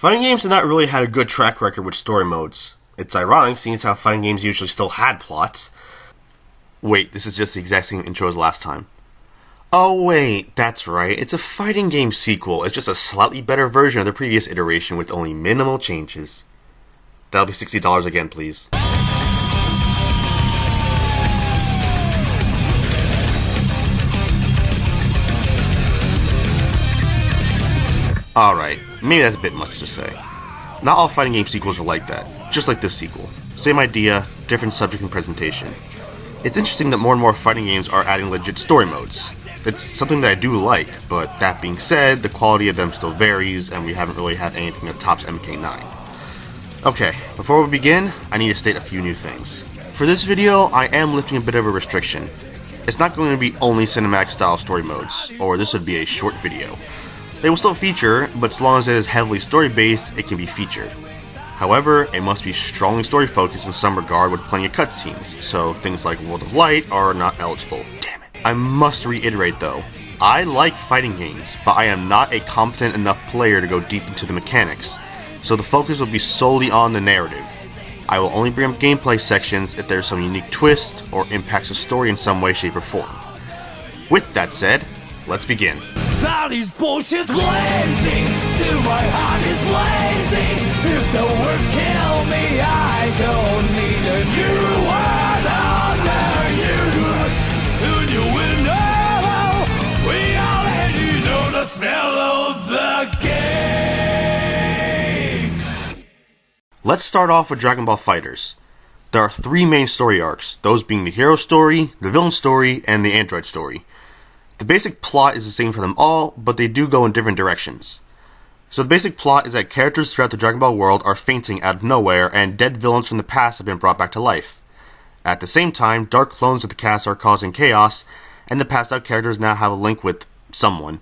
Fighting games have not really had a good track record with story modes. It's ironic, seeing as how fighting games usually still had plots. Wait, this is just the exact same intro as last time. Oh wait, that's right, it's a fighting game sequel. It's just a slightly better version of the previous iteration with only minimal changes. That'll be $60 again, please. Alright, maybe that's a bit much to say. Not all fighting game sequels are like that, just like this sequel. Same idea, different subject and presentation. It's interesting that more and more fighting games are adding legit story modes. It's something that I do like, but that being said, the quality of them still varies, and we haven't really had anything that tops MK9. Okay, before we begin, I need to state a few new things. For this video, I am lifting a bit of a restriction. It's not going to be only cinematic style story modes, or this would be a short video. They will still feature, but so long as it is heavily story-based, it can be featured. However, it must be strongly story-focused in some regard with plenty of cutscenes, so things like World of Light are not eligible. Damn it. I must reiterate though, I like fighting games, but I am not a competent enough player to go deep into the mechanics, so the focus will be solely on the narrative. I will only bring up gameplay sections if there's some unique twist or impacts the story in some way, shape, or form. With that said, let's begin. That is bullshit blazing, still my heart is blazing. If the word kill me, I don't need a new word under you. Soon you will know, we already know the smell of the game. Let's start off with Dragon Ball FighterZ. There are three main story arcs, those being the hero story, the villain story, and the android story. The basic plot is the same for them all, but they do go in different directions. So the basic plot is that characters throughout the Dragon Ball world are fainting out of nowhere, and dead villains from the past have been brought back to life. At the same time, dark clones of the cast are causing chaos, and the passed out characters now have a link with someone.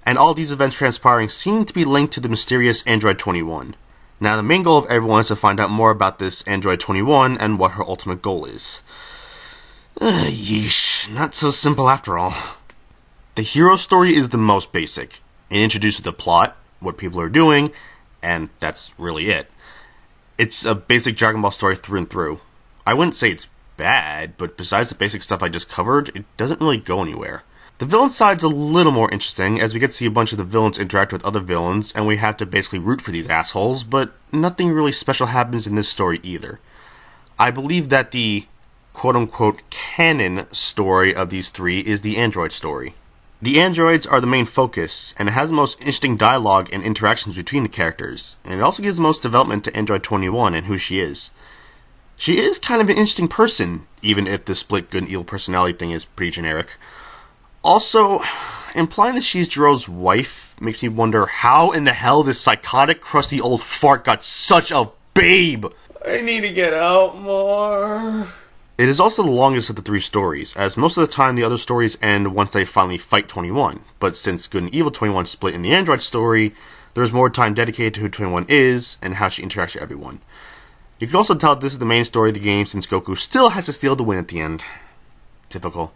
And all these events transpiring seem to be linked to the mysterious Android 21. Now the main goal of everyone is to find out more about this Android 21 and what her ultimate goal is. Yeesh, not so simple after all. The hero story is the most basic. It introduces the plot, what people are doing, and that's really it. It's a basic Dragon Ball story through and through. I wouldn't say it's bad, but besides the basic stuff I just covered, it doesn't really go anywhere. The villain side's a little more interesting, as we get to see a bunch of the villains interact with other villains, and we have to basically root for these assholes, but nothing really special happens in this story either. I believe that the quote-unquote canon story of these three is the android story. The androids are the main focus, and it has the most interesting dialogue and interactions between the characters, and it also gives the most development to Android 21 and who she is. She is kind of an interesting person, even if the split good and evil personality thing is pretty generic. Also, implying that she's Jiro's wife makes me wonder how in the hell this psychotic, crusty old fart got such a babe! I need to get out more. It is also the longest of the three stories, as most of the time the other stories end once they finally fight 21, but since Good and Evil 21 split in the Android story, there's more time dedicated to who 21 is and how she interacts with everyone. You can also tell this is the main story of the game since Goku still has to steal the win at the end. Typical.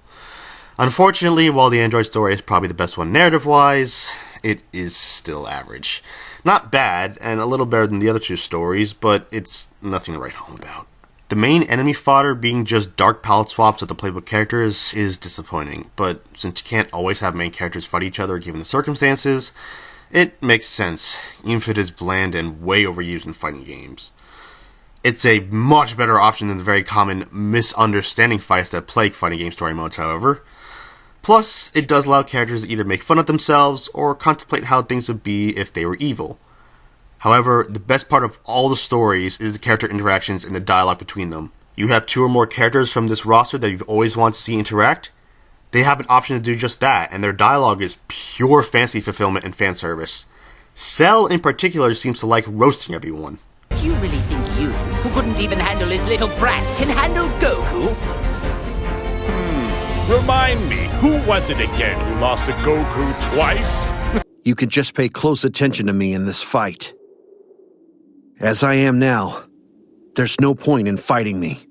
Unfortunately, while the Android story is probably the best one narrative-wise, it is still average. Not bad, and a little better than the other two stories, but it's nothing to write home about. The main enemy fodder being just dark palette swaps of the playbook characters is disappointing, but since you can't always have main characters fight each other given the circumstances, it makes sense, even if it is bland and way overused in fighting games. It's a much better option than the very common misunderstanding fights that plague fighting game story modes, however. Plus, it does allow characters to either make fun of themselves or contemplate how things would be if they were evil. However, the best part of all the stories is the character interactions and the dialogue between them. You have two or more characters from this roster that you've always wanted to see interact. They have an option to do just that, and their dialogue is pure fantasy fulfillment and fan service. Cell, in particular, seems to like roasting everyone. Do you really think you, who couldn't even handle his little brat, can handle Goku? Remind me, who was it again who lost to Goku twice? You can just pay close attention to me in this fight. As I am now, there's no point in fighting me.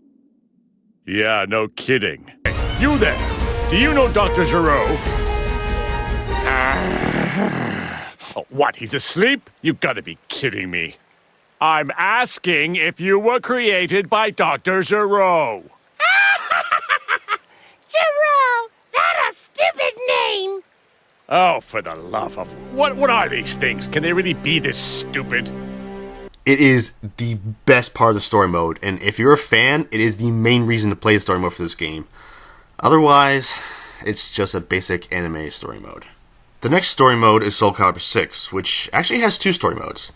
Yeah, no kidding. You there, do you know Dr. Gero? Oh, what, he's asleep? You gotta be kidding me. I'm asking if you were created by Dr. Gero. Gero! That a stupid name! Oh, for the love of... What are these things? Can they really be this stupid? It is the best part of the story mode, and if you're a fan, it is the main reason to play the story mode for this game. Otherwise, it's just a basic anime story mode. The next story mode is Soul Calibur 6, which actually has 2 story modes.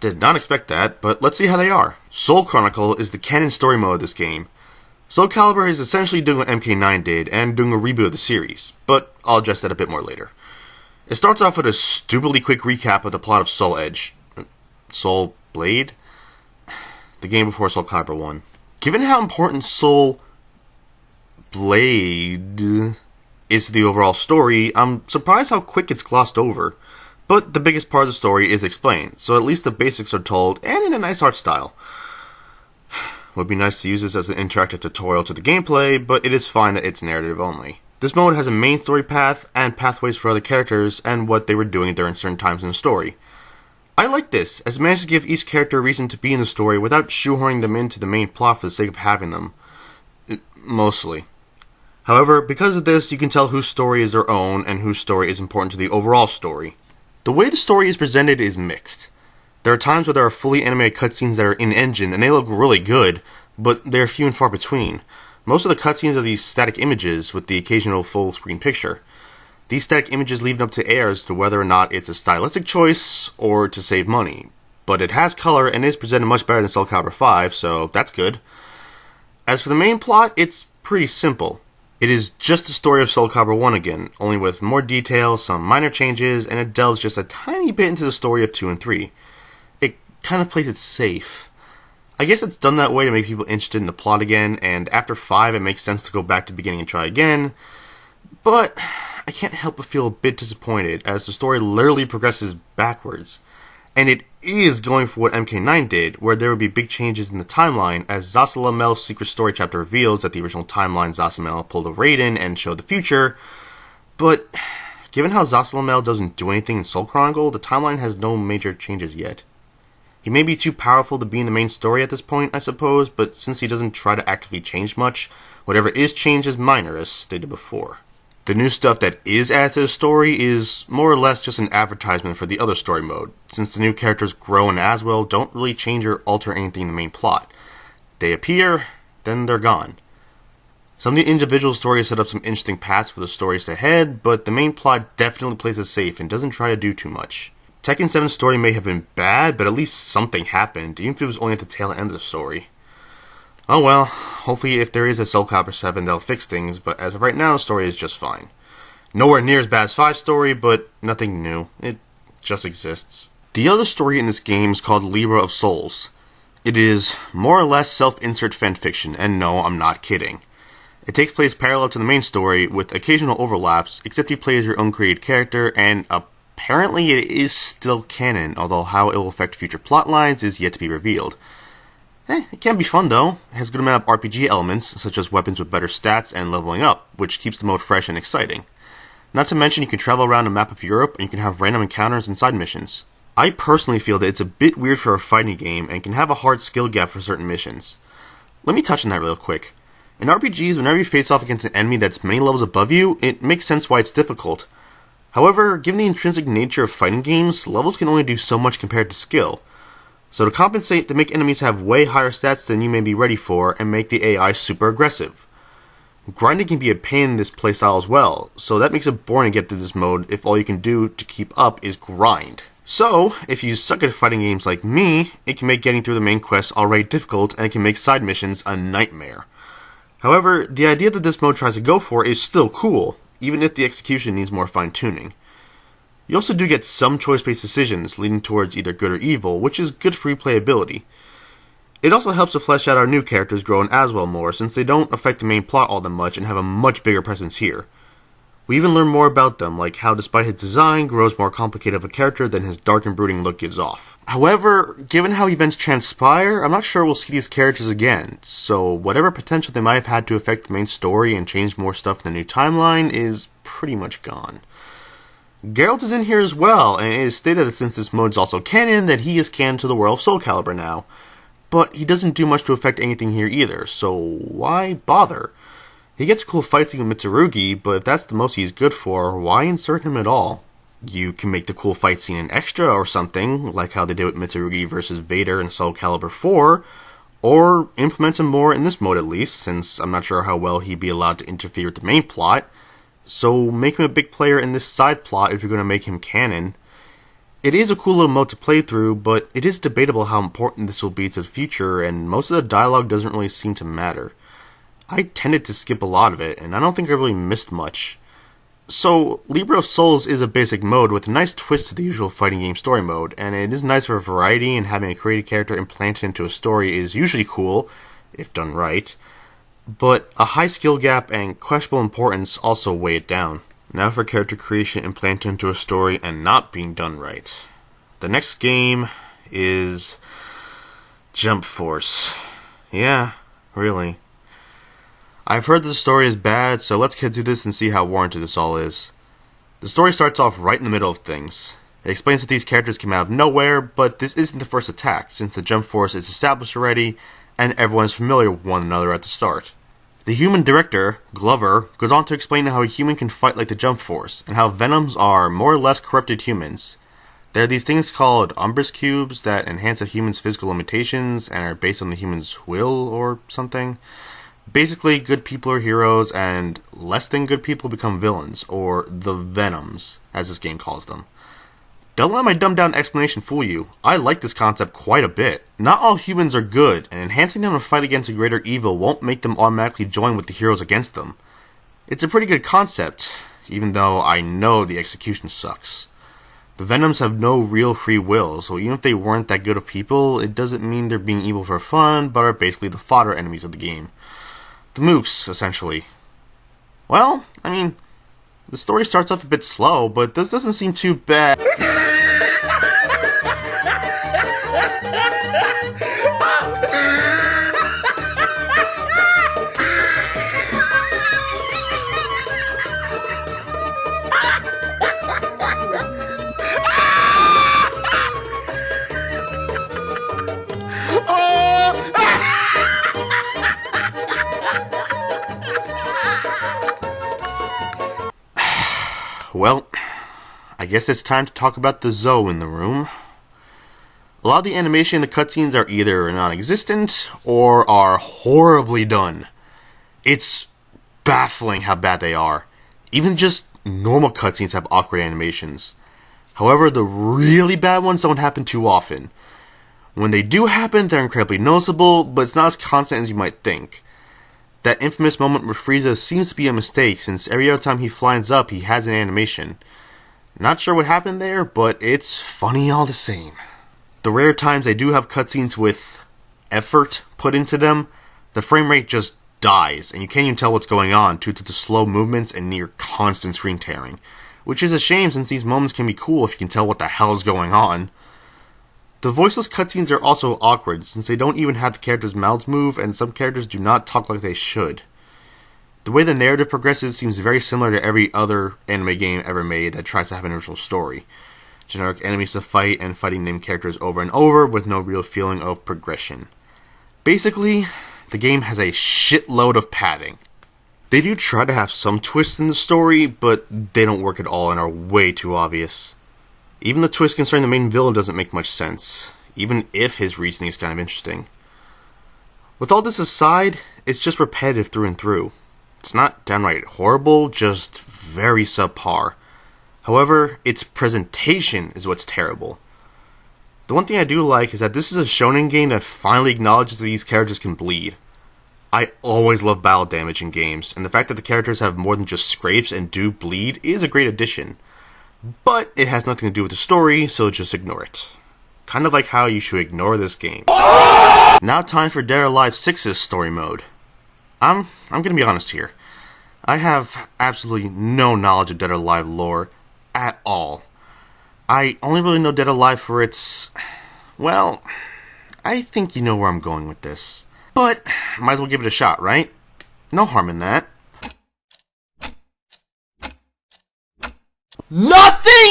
Did not expect that, but let's see how they are. Soul Chronicle is the canon story mode of this game. Soul Calibur is essentially doing what MK9 did, and doing a reboot of the series, but I'll address that a bit more later. It starts off with a stupidly quick recap of the plot of Soul Edge. Soul Blade? The game before Soul Calibur 1. Given how important Soul Blade is to the overall story, I'm surprised how quick it's glossed over. But the biggest part of the story is explained, so at least the basics are told, and in a nice art style. Would be nice to use this as an interactive tutorial to the gameplay, but it is fine that it's narrative only. This mode has a main story path, and pathways for other characters, and what they were doing during certain times in the story. I like this, as it manages to give each character a reason to be in the story without shoehorning them into the main plot for the sake of having them. Mostly. However, because of this, you can tell whose story is their own, and whose story is important to the overall story. The way the story is presented is mixed. There are times where there are fully animated cutscenes that are in-engine, and they look really good, but they are few and far between. Most of the cutscenes are these static images, with the occasional full-screen picture. These static images leave it up to air as to whether or not it's a stylistic choice, or to save money. But it has color, and is presented much better than Soul Calibur 5, so that's good. As for the main plot, it's pretty simple. It is just the story of Soul Calibur 1 again, only with more detail, some minor changes, and it delves just a tiny bit into the story of 2 and 3. It kind of plays it safe. I guess it's done that way to make people interested in the plot again, and after 5 it makes sense to go back to the beginning and try again, but I can't help but feel a bit disappointed as the story literally progresses backwards. And it is going for what MK9 did, where there would be big changes in the timeline, as Zasalamel's secret story chapter reveals that the original timeline Zasamel pulled a Raiden and showed the future. But given how Zasalamel doesn't do anything in Soul Chronicle, the timeline has no major changes yet. He may be too powerful to be in the main story at this point, I suppose, but since he doesn't try to actively change much, whatever is changed is minor, as stated before. The new stuff that is added to the story is more or less just an advertisement for the other story mode, since the new characters Grow and Aswell don't really change or alter anything in the main plot. They appear, then they're gone. Some of the individual stories set up some interesting paths for the stories ahead, but the main plot definitely plays it safe and doesn't try to do too much. Tekken 7's story may have been bad, but at least something happened, even if it was only at the tail end of the story. Oh well, hopefully if there is a Soul Calibur 7 they'll fix things, but as of right now the story is just fine. Nowhere near as bad as 5's story, but nothing new. It just exists. The other story in this game is called Libra of Souls. It is more or less self-insert fanfiction, and no, I'm not kidding. It takes place parallel to the main story, with occasional overlaps, except you play as your own created character, and apparently it is still canon, although how it will affect future plotlines is yet to be revealed. It can be fun though. It has a good amount of RPG elements, such as weapons with better stats and leveling up, which keeps the mode fresh and exciting. Not to mention you can travel around a map of Europe and you can have random encounters and side missions. I personally feel that it's a bit weird for a fighting game and can have a hard skill gap for certain missions. Let me touch on that real quick. In RPGs, whenever you face off against an enemy that's many levels above you, it makes sense why it's difficult. However, given the intrinsic nature of fighting games, levels can only do so much compared to skill. So to compensate, they make enemies have way higher stats than you may be ready for, and make the AI super aggressive. Grinding can be a pain in this playstyle as well, so that makes it boring to get through this mode if all you can do to keep up is grind. So, if you suck at fighting games like me, it can make getting through the main quests already difficult, and it can make side missions a nightmare. However, the idea that this mode tries to go for is still cool, even if the execution needs more fine-tuning. You also do get some choice-based decisions leading towards either good or evil, which is good for replayability. It also helps to flesh out our new characters Grow and Aswell more, since they don't affect the main plot all that much and have a much bigger presence here. We even learn more about them, like how despite his design, Grow's more complicated of a character than his dark and brooding look gives off. However, given how events transpire, I'm not sure we'll see these characters again, so whatever potential they might have had to affect the main story and change more stuff in the new timeline is pretty much gone. Geralt is in here as well, and it is stated that since this mode is also canon, that he is canon to the world of Soul Calibur now. But he doesn't do much to affect anything here either, so why bother? He gets a cool fight scene with Mitsurugi, but if that's the most he's good for, why insert him at all? You can make the cool fight scene an extra or something, like how they did with Mitsurugi versus Vader in Soul Calibur 4, or implement him more in this mode at least, since I'm not sure how well he'd be allowed to interfere with the main plot. So make him a big player in this side plot if you're going to make him canon. It is a cool little mode to play through, but it is debatable how important this will be to the future, and most of the dialogue doesn't really seem to matter. I tended to skip a lot of it, and I don't think I really missed much. So, Libra of Souls is a basic mode with a nice twist to the usual fighting game story mode, and it is nice for variety, and having a created character implanted into a story is usually cool, if done right. But a high skill gap and questionable importance also weigh it down. Now for character creation implanted into a story and not being done right. The next game is Jump Force. Yeah, really. I've heard the story is bad, so let's get to this and see how warranted this all is. The story starts off right in the middle of things. It explains that these characters came out of nowhere, but this isn't the first attack, since the Jump Force is established already, and everyone is familiar with one another at the start. The human director, Glover, goes on to explain how a human can fight like the Jump Force, and how Venoms are more or less corrupted humans. There are these things called Umbris Cubes that enhance a human's physical limitations and are based on the human's will or something. Basically, good people are heroes, and less than good people become villains, or the Venoms, as this game calls them. Don't let my dumbed-down explanation fool you. I like this concept quite a bit. Not all humans are good, and enhancing them to fight against a greater evil won't make them automatically join with the heroes against them. It's a pretty good concept, even though I know the execution sucks. The Venoms have no real free will, so even if they weren't that good of people, it doesn't mean they're being evil for fun, but are basically the fodder enemies of the game. The mooks, essentially. Well, I mean, the story starts off a bit slow, but this doesn't seem too bad. Well, I guess it's time to talk about the Zoe in the room. A lot of the animation in the cutscenes are either non-existent or are horribly done. It's baffling how bad they are. Even just normal cutscenes have awkward animations. However, the really bad ones don't happen too often. When they do happen, they're incredibly noticeable, but it's not as constant as you might think. That infamous moment with Frieza seems to be a mistake, since every other time he flies up, he has an animation. Not sure what happened there, but it's funny all the same. The rare times they do have cutscenes with effort put into them, the frame rate just dies, and you can't even tell what's going on due to the slow movements and near constant screen tearing. Which is a shame, since these moments can be cool if you can tell what the hell is going on. The voiceless cutscenes are also awkward, since they don't even have the characters' mouths move, and some characters do not talk like they should. The way the narrative progresses seems very similar to every other anime game ever made that tries to have an original story. Generic enemies to fight, and fighting named characters over and over with no real feeling of progression. Basically, the game has a shitload of padding. They do try to have some twists in the story, but they don't work at all and are way too obvious. Even the twist concerning the main villain doesn't make much sense, even if his reasoning is kind of interesting. With all this aside, it's just repetitive through and through. It's not downright horrible, just very subpar. However, its presentation is what's terrible. The one thing I do like is that this is a shonen game that finally acknowledges that these characters can bleed. I always love battle damage in games, and the fact that the characters have more than just scrapes and do bleed is a great addition. But it has nothing to do with the story, so just ignore it. Kind of like how you should ignore this game. Now time for Dead or Alive 6's story mode. I'm gonna be honest here. I have absolutely no knowledge of Dead or Alive lore at all. I only really know Dead or Alive for its... well, I think you know where I'm going with this. But, might as well give it a shot, right? No harm in that. Nothing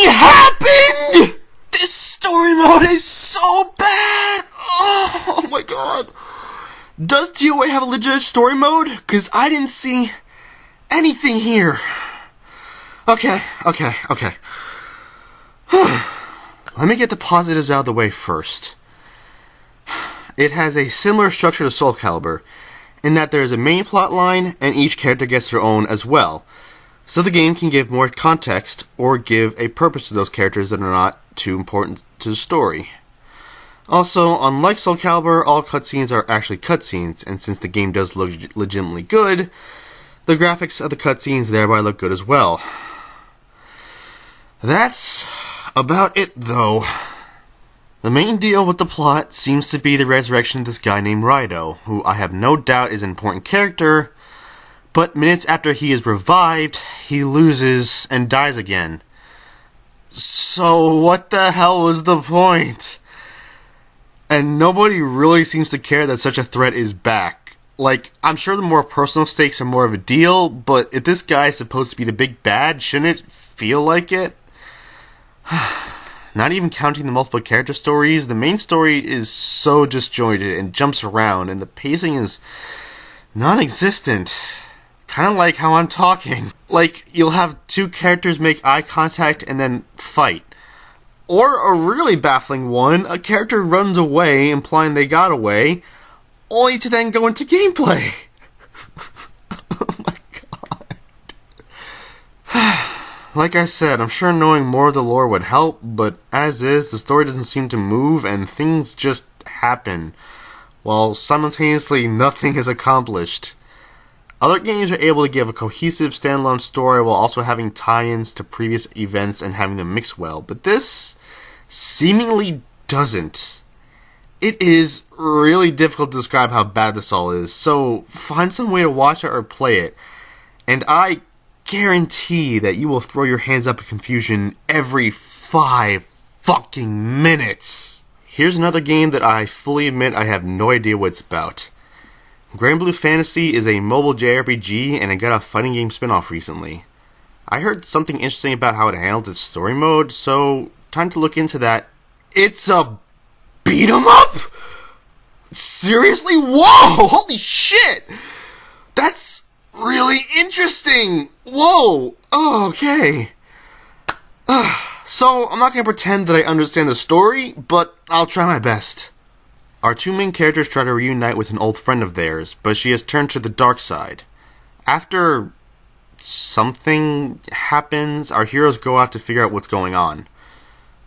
so bad! Oh my god. Does TOA have a legit story mode? Because I didn't see anything here. Okay. Let me get the positives out of the way first. It has a similar structure to Soul Calibur, in that there is a main plot line, and each character gets their own as well. So the game can give more context, or give a purpose to those characters that are not too important to the story. Also, unlike Soul Calibur, all cutscenes are actually cutscenes, and since the game does look legitimately good, the graphics of the cutscenes thereby look good as well. That's about it, though. The main deal with the plot seems to be the resurrection of this guy named Raido, who I have no doubt is an important character, but minutes after he is revived, he loses and dies again. So what the hell was the point? And nobody really seems to care that such a threat is back. Like, I'm sure the more personal stakes are more of a deal, but if this guy is supposed to be the big bad, shouldn't it feel like it? Not even counting the multiple character stories, the main story is so disjointed and jumps around, and the pacing is non-existent. Kind of like how I'm talking. Like, you'll have two characters make eye contact and then fight. Or a really baffling one, a character runs away, implying they got away, only to then go into gameplay. Oh my god. Like I said, I'm sure knowing more of the lore would help, but as is, the story doesn't seem to move and things just happen, while simultaneously nothing is accomplished. Other games are able to give a cohesive standalone story while also having tie-ins to previous events and having them mix well, but this seemingly doesn't. It is really difficult to describe how bad this all is, so find some way to watch it or play it, and I guarantee that you will throw your hands up in confusion every 5 fucking minutes. Here's another game that I fully admit I have no idea what it's about. Grand Blue Fantasy is a mobile JRPG and it got a fighting game spin-off recently. I heard something interesting about how it handled its story mode, so time to look into that. It's a beat 'em up? Seriously? Whoa! Holy shit! That's really interesting! Whoa! Oh, okay. So, I'm not going to pretend that I understand the story, but I'll try my best. Our two main characters try to reunite with an old friend of theirs, but she has turned to the dark side. After something happens, our heroes go out to figure out what's going on.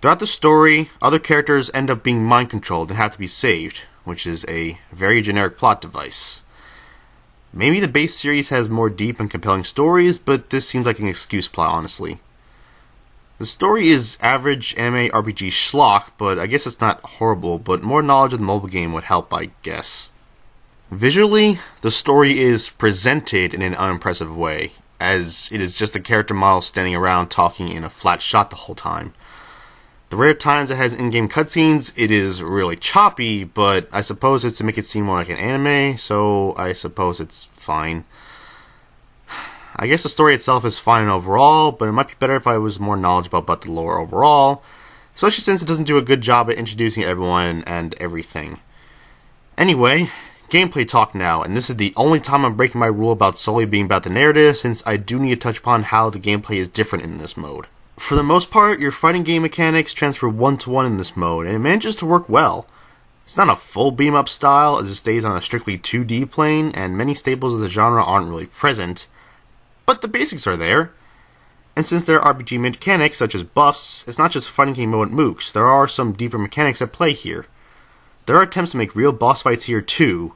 Throughout the story, other characters end up being mind-controlled and have to be saved, which is a very generic plot device. Maybe the base series has more deep and compelling stories, but this seems like an excuse plot, honestly. The story is average anime RPG schlock, but I guess it's not horrible, but more knowledge of the mobile game would help, I guess. Visually, the story is presented in an unimpressive way, as it is just a character model standing around talking in a flat shot the whole time. The rare times it has in-game cutscenes, it is really choppy, but I suppose it's to make it seem more like an anime, so I suppose it's fine. I guess the story itself is fine overall, but it might be better if I was more knowledgeable about the lore overall, especially since it doesn't do a good job at introducing everyone and everything. Anyway, gameplay talk now, and this is the only time I'm breaking my rule about solely being about the narrative, since I do need to touch upon how the gameplay is different in this mode. For the most part, your fighting game mechanics transfer one-to-one in this mode, and it manages to work well. It's not a full beam-up style, as it stays on a strictly 2D plane, and many staples of the genre aren't really present, but the basics are there. And since there are RPG mechanics, such as buffs, it's not just fighting game mode mooks, there are some deeper mechanics at play here. There are attempts to make real boss fights here too.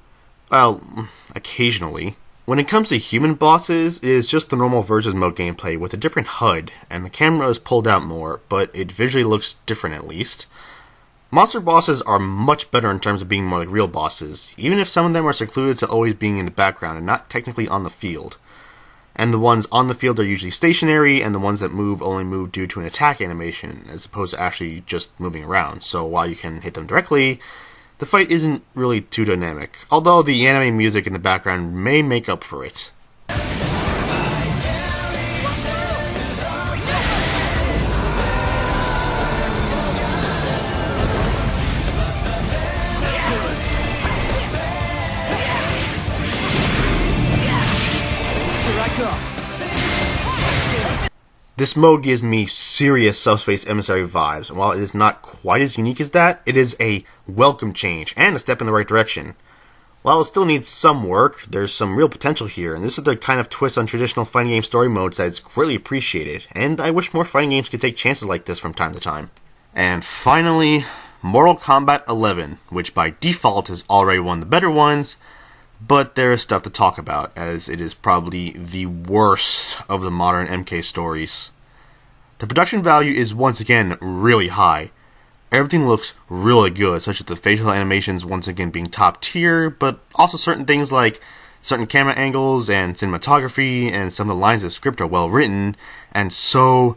Well, occasionally. When it comes to human bosses, it is just the normal versus mode gameplay with a different HUD, and the camera is pulled out more, but it visually looks different at least. Monster bosses are much better in terms of being more like real bosses, even if some of them are secluded to always being in the background and not technically on the field. And the ones on the field are usually stationary, and the ones that move only move due to an attack animation, as opposed to actually just moving around. So while you can hit them directly, the fight isn't really too dynamic, although the anime music in the background may make up for it. This mode gives me serious Subspace Emissary vibes, and while it is not quite as unique as that, it is a welcome change and a step in the right direction. While it still needs some work, there's some real potential here, and this is the kind of twist on traditional fighting game story modes that is greatly appreciated, and I wish more fighting games could take chances like this from time to time. And finally, Mortal Kombat 11, which by default is already one of the better ones, but there is stuff to talk about, as it is probably the worst of the modern MK stories. The production value is once again really high. Everything looks really good, such as the facial animations once again being top tier, but also certain things like certain camera angles and cinematography and some of the lines of the script are well written, and so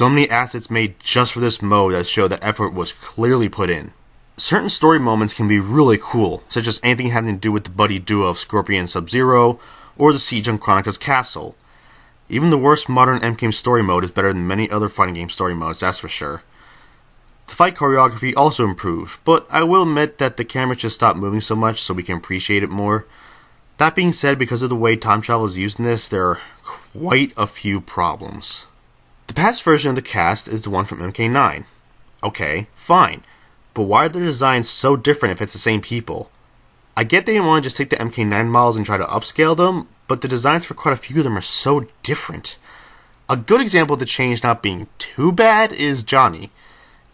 many assets made just for this mode that show that effort was clearly put in. Certain story moments can be really cool, such as anything having to do with the buddy duo of Scorpion and Sub-Zero, or the siege on Kronika's castle. Even the worst modern MK story mode is better than many other fighting game story modes, that's for sure. The fight choreography also improved, but I will admit that the camera just stopped moving so much so we can appreciate it more. That being said, because of the way time travel is used in this, there are quite a few problems. The past version of the cast is the one from MK9. Okay, fine. But why are the designs so different if it's the same people? I get they didn't want to just take the MK9 models and try to upscale them, but the designs for quite a few of them are so different. A good example of the change not being too bad is Johnny.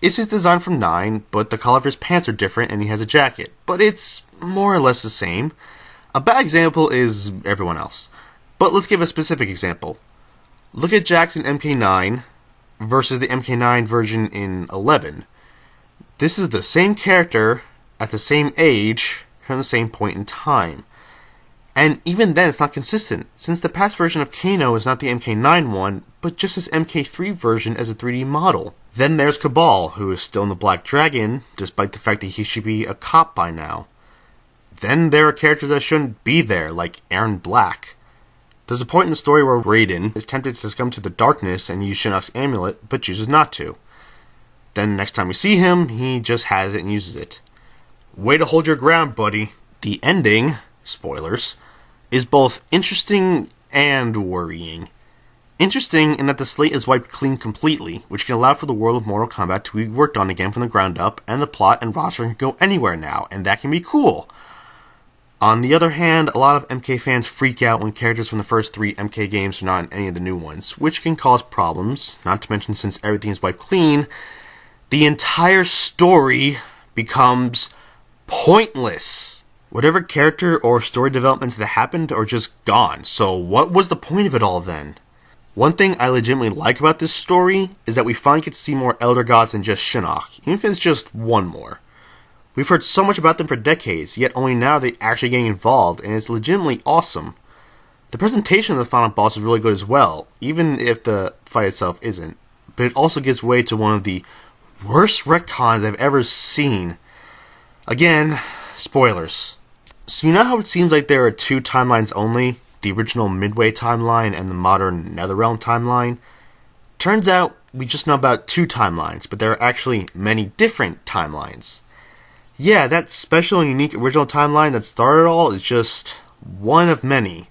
It's his design from 9, but the color of his pants are different and he has a jacket, but it's more or less the same. A bad example is everyone else. But let's give a specific example. Look at Jax in MK9 versus the MK9 version in 11. This is the same character at the same age from the same point in time. And even then it's not consistent, since the past version of Kano is not the MK9 one, but just his MK3 version as a 3D model. Then there's Cabal, who is still in the Black Dragon, despite the fact that he should be a cop by now. Then there are characters that shouldn't be there, like Aaron Black. There's a point in the story where Raiden is tempted to succumb to the darkness and use Shinnok's amulet, but chooses not to. Then next time we see him, he just has it and uses it. Way to hold your ground, buddy. The ending, spoilers, is both interesting and worrying. Interesting in that the slate is wiped clean completely, which can allow for the world of Mortal Kombat to be worked on again from the ground up, and the plot and roster can go anywhere now, and that can be cool. On the other hand, a lot of MK fans freak out when characters from the first 3 MK games are not in any of the new ones, which can cause problems, not to mention since everything is wiped clean, the entire story becomes pointless. Whatever character or story developments that happened are just gone, so what was the point of it all then? One thing I legitimately like about this story is that we finally get to see more Elder Gods than just Shinnok, even if it's just one more. We've heard so much about them for decades, yet only now they actually getting involved, and it's legitimately awesome. The presentation of the final boss is really good as well, even if the fight itself isn't, but it also gives way to one of the worst retcons I've ever seen. Again, spoilers. So you know how it seems like there are 2 timelines only? The original Midway timeline and the modern Netherrealm timeline? Turns out we just know about 2 timelines, but there are actually many different timelines. Yeah, that special and unique original timeline that started it all is just one of many.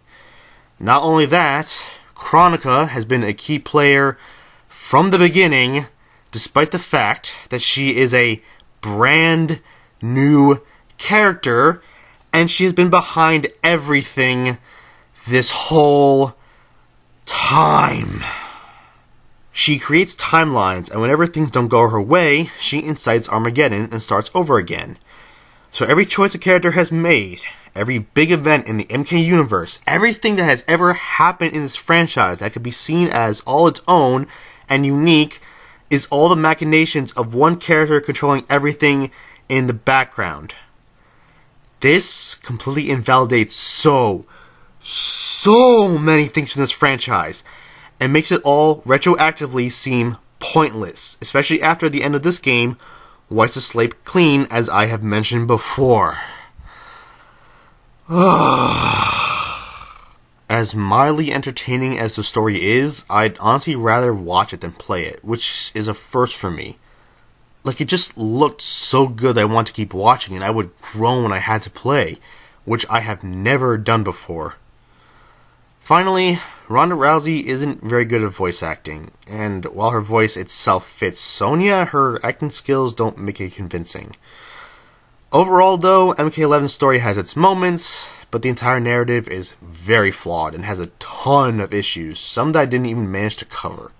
Not only that, Kronika has been a key player from the beginning, despite the fact that she is a brand new character, and she has been behind everything this whole time. She creates timelines, and whenever things don't go her way, she incites Armageddon and starts over again. So every choice a character has made, every big event in the MK universe, everything that has ever happened in this franchise that could be seen as all its own and unique, is all the machinations of one character controlling everything in the background. This completely invalidates so many things from this franchise, and makes it all retroactively seem pointless, especially after the end of this game wipes the slate clean, as I have mentioned before. As mildly entertaining as the story is, I'd honestly rather watch it than play it, which is a first for me. Like, it just looked so good that I wanted to keep watching, and I would groan when I had to play, which I have never done before. Finally, Ronda Rousey isn't very good at voice acting, and while her voice itself fits Sonya, her acting skills don't make it convincing. Overall, though, MK11's story has its moments, but the entire narrative is very flawed and has a ton of issues, some that I didn't even manage to cover.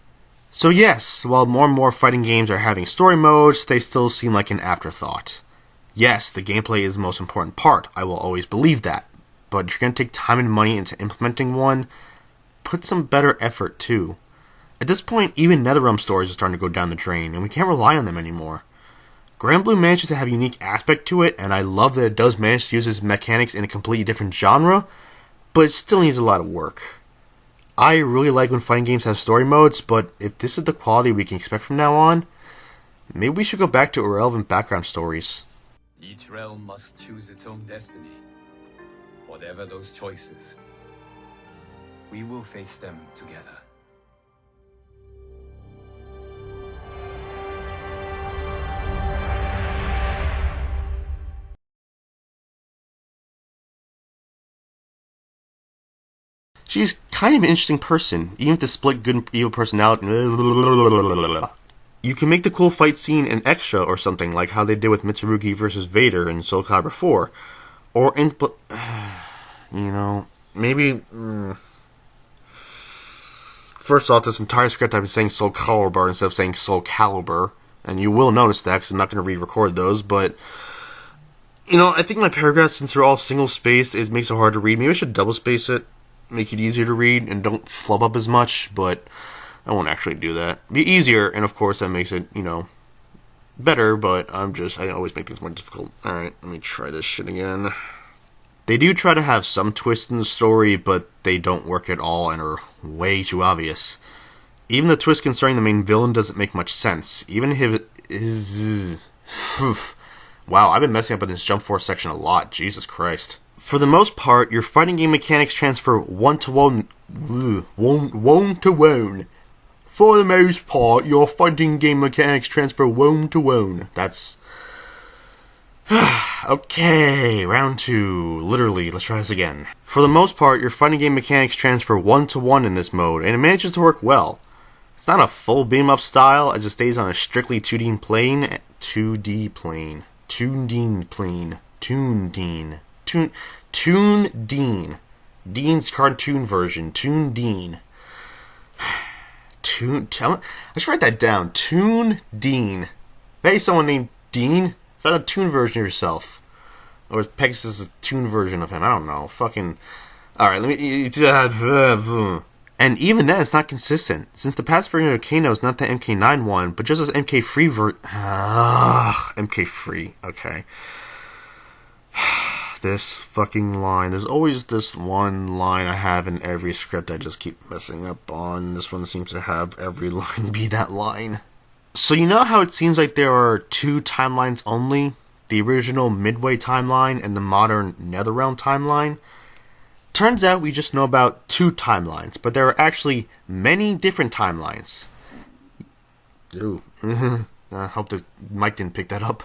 So yes, while more and more fighting games are having story modes, they still seem like an afterthought. Yes, the gameplay is the most important part, I will always believe that, but if you're going to take time and money into implementing one, put some better effort too. At this point, even NetherRealm stories are starting to go down the drain, and we can't rely on them anymore. Granblue manages to have a unique aspect to it, and I love that it does manage to use its mechanics in a completely different genre, but it still needs a lot of work. I really like when fighting games have story modes, but if this is the quality we can expect from now on, maybe we should go back to irrelevant background stories. Each realm must choose its own destiny. Whatever those choices, we will face them together. She's kind of an interesting person, even with the split good and evil personality. You can make the cool fight scene an extra or something, like how they did with Mitsurugi vs. Vader in Soul Calibur 4. Or in... maybe... First off, this entire script I've been saying Soul Calibur instead of saying Soul Calibur. And you will notice that, because I'm not going to re-record those, but... I think my paragraphs, since they're all single-spaced, it makes it hard to read. Maybe I should double-space it, make it easier to read, and don't flub up as much, but... I won't actually do that. Be easier, and of course that makes it, better, but I always make things more difficult. Alright, let me try this shit again. They do try to have some twists in the story, but they don't work at all and are way too obvious. Even the twist concerning the main villain doesn't make much sense. Even his... Wow, I've been messing up with this Jump Force section a lot. Jesus Christ. For the most part, your fighting game mechanics transfer one-to-one. For the most part, your fighting game mechanics transfer one-to-one. That's... Okay, round 2. Literally, let's try this again. For the most part, your fighting game mechanics transfer one-to-one in this mode, and it manages to work well. It's not a full beam-up style, as it stays on a strictly 2D plane. 2D plane. Toon plane. Toon Dean. Dean's cartoon version. Toon Dean. I should write that down. Toon Dean. Maybe someone named Dean? Find a Toon version of yourself. Or is Pegasus a Toon version of him? I don't know. Fucking... Alright, let me... And even then, it's not consistent, since the past version of Kano is not the MK9 one, but just as MK3 MK3, okay. This fucking line. There's always this one line I have in every script I just keep messing up on. This one seems to have every line be that line. So you know how it seems like there are 2 timelines only? The original Midway timeline and the modern NetherRealm timeline? Turns out we just know about 2 timelines, but there are actually many different timelines. Ooh. I hope the mic didn't pick that up.